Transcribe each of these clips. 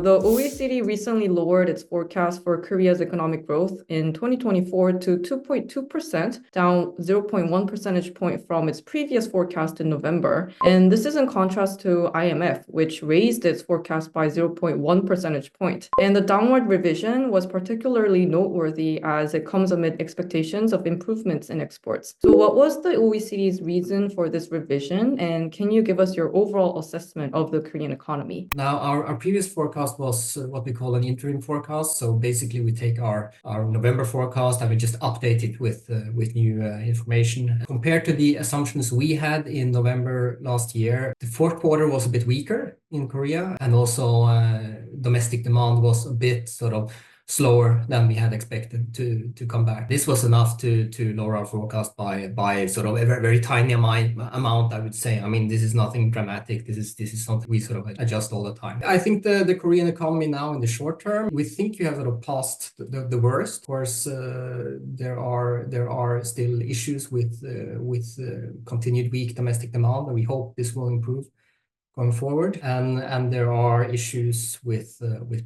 The OECD recently lowered its forecast for Korea's economic growth in 2024 to 2.2%, down 0.1 percentage point from its previous forecast in November. And this is in contrast to IMF, which raised its forecast by 0.1 percentage point. And the downward revision was particularly noteworthy as it comes amid expectations of improvements in exports. So what was the OECD's reason for this revision? And can you give us your overall assessment of the Korean economy? Now, our previous forecast was what we call an interim forecast. So basically, we take our November forecast and we just update it with new information. Compared to the assumptions we had in November last year, the fourth quarter was a bit weaker in Korea, and also domestic demand was a bit sort of slower than we had expected to come back. This was enough to lower our forecast by sort of a very, very tiny amount, I would say. I mean, this is nothing dramatic. This is something we sort of adjust all the time. I think the Korean economy now in the short term, we think you have sort of passed the worst. Of course, there are still issues with continued weak domestic demand, and we hope this will improve going forward, and there are issues with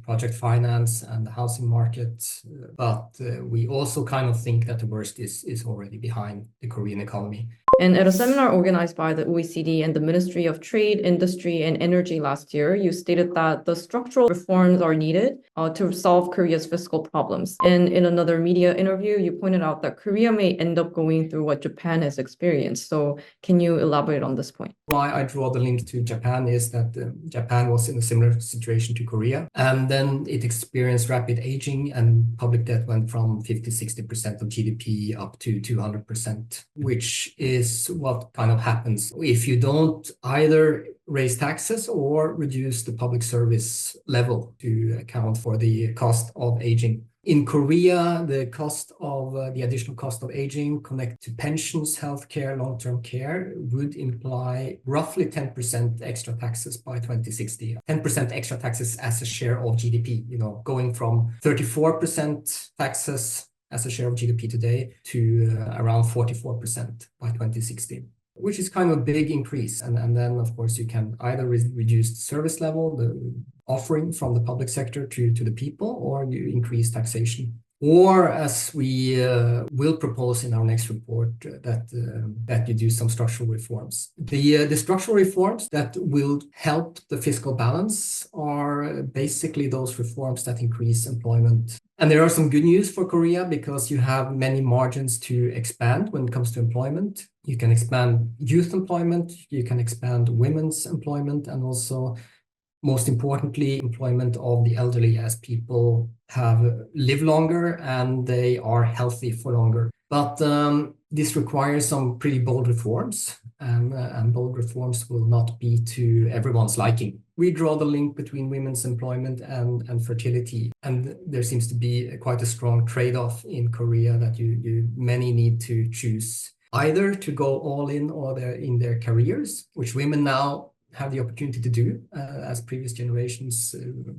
project finance and the housing market, but we also kind of think that the worst is already behind the Korean economy. And at a seminar organized by the OECD and the Ministry of Trade, Industry, and Energy last year, you stated that the structural reforms are needed to solve Korea's fiscal problems. And in another media interview, you pointed out that Korea may end up going through what Japan has experienced. So can you elaborate on this point? Why I draw the link to Japan is that Japan was in a similar situation to Korea, and then it experienced rapid aging, and public debt went from 50-60% of GDP up to 200%, which is what kind of happens if you don't either raise taxes or reduce the public service level to account for the cost of aging. In Korea, the cost of the additional cost of aging connected to pensions, healthcare, long-term care would imply roughly 10% extra taxes by 2060. 10% extra taxes as a share of GDP, going from 34% taxes as a share of GDP today to around 44% by 2016, which is kind of a big increase. And then, of course, you can either reduce the service level, the offering from the public sector to the people, or you increase taxation. Or, as we will propose in our next report, that you do some structural reforms. The structural reforms that will help the fiscal balance are basically those reforms that increase employment. And there are some good news for Korea because you have many margins to expand when it comes to employment. You can expand youth employment, you can expand women's employment, and also, most importantly, employment of the elderly, as people have lived longer and they are healthy for longer. But this requires some pretty bold reforms, and bold reforms will not be to everyone's liking. We draw the link between women's employment and fertility, and there seems to be quite a strong trade-off in Korea that many need to choose either to go all in or in their careers, which women now have the opportunity to do, as previous generations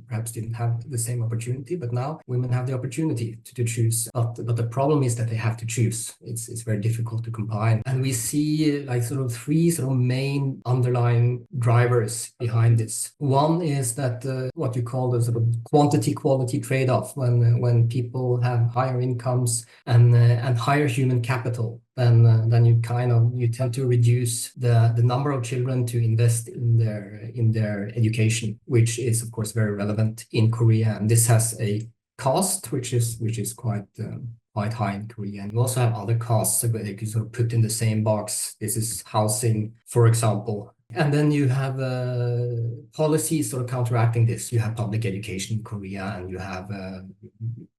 perhaps didn't have the same opportunity, but now women have the opportunity to choose. But the problem is that they have to choose. It's very difficult to combine. And we see like sort of three sort of main underlying drivers behind this. One is that what you call the sort of quantity-quality trade-off, when people have higher incomes and higher human capital, then you tend to reduce the number of children to invest in their education, which is of course very relevant in Korea. And this has a cost which is quite high in Korea. And you also have other costs that you can sort of put in the same box. This is housing, for example. And then you have policies sort of counteracting this. You have public education in Korea, and you have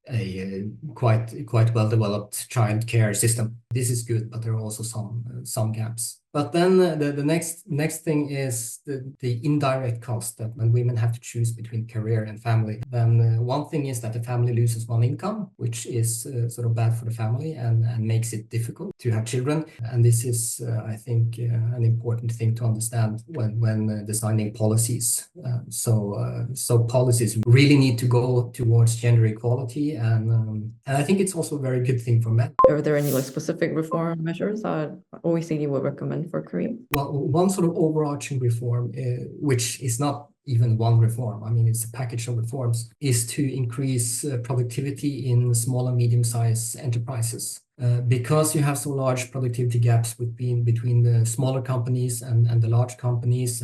a quite well-developed child care system. This is good, but there are also some gaps. But then the next thing is the indirect cost, that when women have to choose between career and family. Then one thing is that the family loses one income, which is sort of bad for the family and makes it difficult to have children. And this is, I think, an important thing to understand when designing policies. So policies really need to go towards gender equality, and I think it's also a very good thing for men. Are there any specific reform measures that OECD would recommend for Korea? Well, one sort of overarching reform, which is not even one reform. I mean, it's a package of reforms, is to increase productivity in small and medium-sized enterprises. Because you have so large productivity gaps between the smaller companies and the large companies,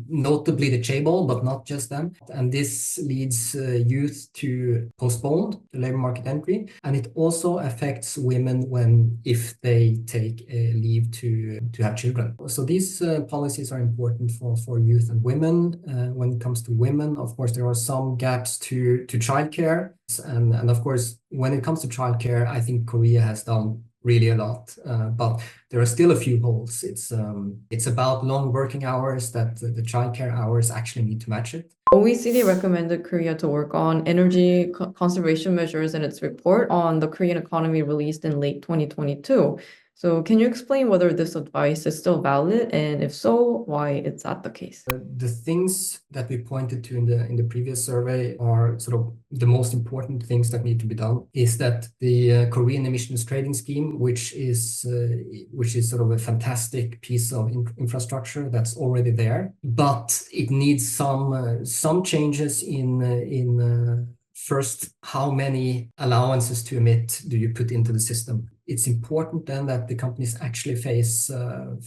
notably the chaebol, but not just them. And this leads youth to postpone the labor market entry. And it also affects women if they take a leave to have children. So these policies are important for youth and women. When it comes to women, of course, there are some gaps to childcare. And of course, when it comes to childcare, I think Korea has done really a lot, but there are still a few holes. It's about long working hours that the childcare hours actually need to match it. OECD recommended Korea to work on energy conservation measures in its report on the Korean economy released in late 2022. So can you explain whether this advice is still valid, and if so, why is that the case? The things that we pointed to in the previous survey are sort of the most important things that need to be done. Is that the Korean emissions trading scheme, which is sort of a fantastic piece of infrastructure that's already there, but it needs some changes in first, how many allowances to emit do you put into the system? It's important then that the companies actually face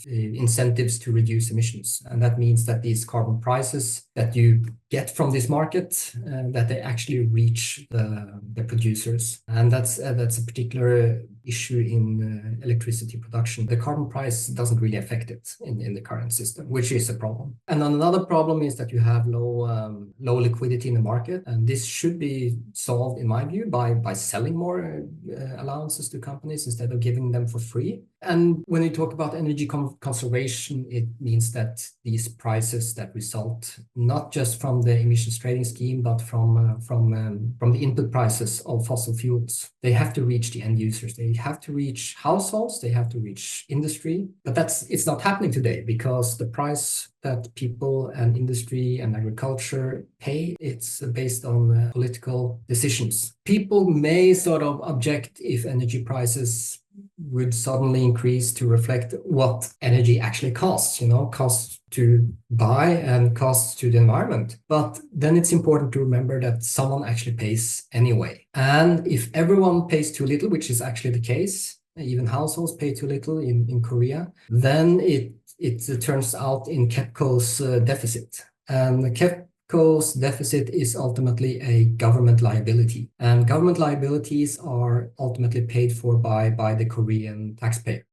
incentives to reduce emissions. And that means that these carbon prices that you get from this market, that they actually reach the producers. And that's a particular issue in electricity production. The carbon price doesn't really affect it in the current system, which is a problem. And another problem is that you have low liquidity in the market. And this should be solved, in my view, by selling more allowances to companies instead of giving them for free. And when you talk about energy conservation, it means that these prices that result not just from the emissions trading scheme, but from the input prices of fossil fuels, they have to reach the end users. They have to reach households. They have to reach industry. But it's not happening today because the price that people and industry and agriculture pay, it's based on political decisions. People may sort of object if energy prices would suddenly increase to reflect what energy actually costs, costs to buy and costs to the environment. But then it's important to remember that someone actually pays anyway. And if everyone pays too little, which is actually the case, even households pay too little in Korea, then it turns out in KEPCO's deficit. And the KEPCO's deficit is ultimately a government liability. And government liabilities are ultimately paid for by the Korean taxpayer.